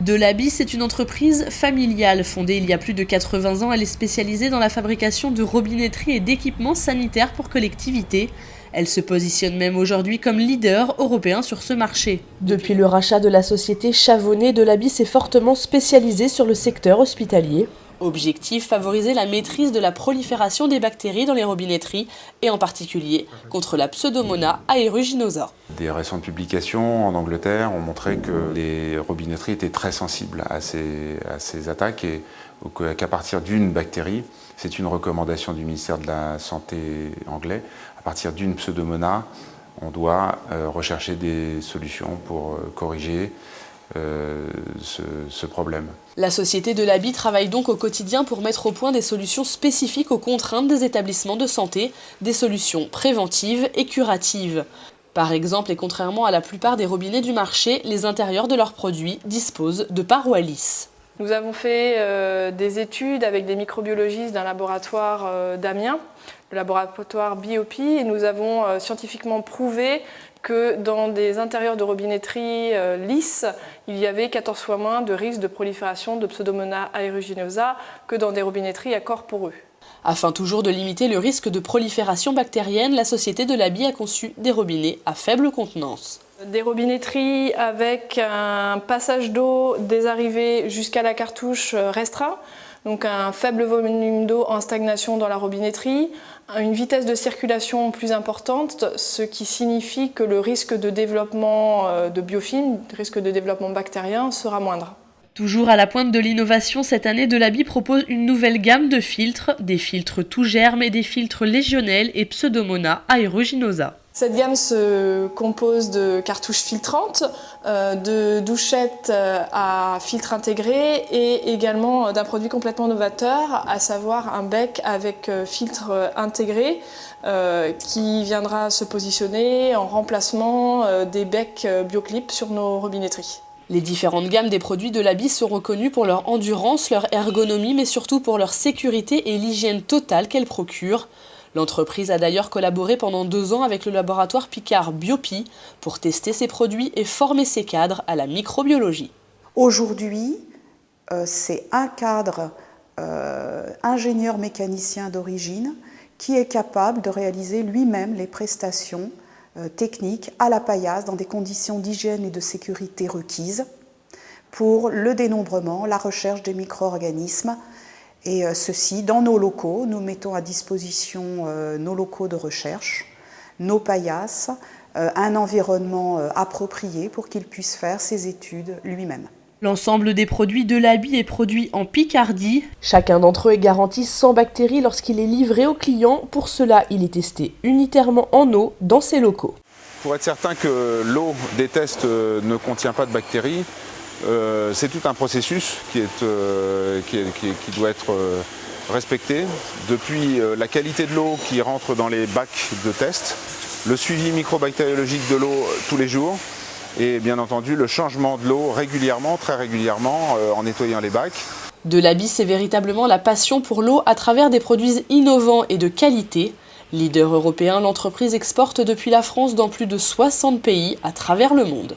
Delaby, c'est une entreprise familiale. Fondée il y a plus de 80 ans, elle est spécialisée dans la fabrication de robinetteries et d'équipements sanitaires pour collectivités. Elle se positionne même aujourd'hui comme leader européen sur ce marché. Depuis le rachat de la société Chavonnet, Delaby s'est fortement spécialisée sur le secteur hospitalier. Objectif, favoriser la maîtrise de la prolifération des bactéries dans les robinetteries et en particulier contre la Pseudomonas aeruginosa. Des récentes publications en Angleterre ont montré que les robinetteries étaient très sensibles à ces attaques et qu'à partir d'une bactérie, c'est une recommandation du ministère de la Santé anglais, à partir d'une Pseudomonas, on doit rechercher des solutions pour corriger ce problème. La société Delaby travaille donc au quotidien pour mettre au point des solutions spécifiques aux contraintes des établissements de santé, des solutions préventives et curatives. Par exemple, et contrairement à la plupart des robinets du marché, les intérieurs de leurs produits disposent de parois lisses. Nous avons fait des études avec des microbiologistes d'un laboratoire d'Amiens, le laboratoire Biopi, et nous avons scientifiquement prouvé que dans des intérieurs de robinetterie lisses, il y avait 14 fois moins de risque de prolifération de Pseudomonas aeruginosa que dans des robinetteries à corps poreux. Afin toujours de limiter le risque de prolifération bactérienne, la société Delaby a conçu des robinets à faible contenance. Des robinetteries avec un passage d'eau des arrivées jusqu'à la cartouche restreint, donc un faible volume d'eau en stagnation dans la robinetterie, une vitesse de circulation plus importante, ce qui signifie que le risque de développement de biofilms, le risque de développement bactérien sera moindre. Toujours à la pointe de l'innovation, cette année, Delaby propose une nouvelle gamme de filtres, des filtres tout germes et des filtres légionnels et Pseudomonas aeruginosa. Cette gamme se compose de cartouches filtrantes, de douchettes à filtre intégré et également d'un produit complètement novateur, à savoir un bec avec filtre intégré qui viendra se positionner en remplacement des becs BioClip sur nos robinetteries. Les différentes gammes des produits Delaby sont reconnues pour leur endurance, leur ergonomie, mais surtout pour leur sécurité et l'hygiène totale qu'elles procurent. L'entreprise a d'ailleurs collaboré pendant 2 ans avec le laboratoire Picard Biopi pour tester ses produits et former ses cadres à la microbiologie. Aujourd'hui, c'est un cadre ingénieur mécanicien d'origine qui est capable de réaliser lui-même les prestations techniques à la paillasse dans des conditions d'hygiène et de sécurité requises pour le dénombrement, la recherche des micro-organismes. Et ceci, dans nos locaux, nous mettons à disposition nos locaux de recherche, nos paillasses, un environnement approprié pour qu'il puisse faire ses études lui-même. L'ensemble des produits Delaby est produit en Picardie. Chacun d'entre eux est garanti sans bactéries lorsqu'il est livré au client. Pour cela, il est testé unitairement en eau dans ses locaux. Pour être certain que l'eau des tests ne contient pas de bactéries, c'est tout un processus qui doit être respecté. Depuis la qualité de l'eau qui rentre dans les bacs de test, le suivi microbactériologique de l'eau tous les jours et bien entendu le changement de l'eau régulièrement, très régulièrement en nettoyant les bacs. Delaby, c'est véritablement la passion pour l'eau à travers des produits innovants et de qualité. Leader européen, l'entreprise exporte depuis la France dans plus de 60 pays à travers le monde.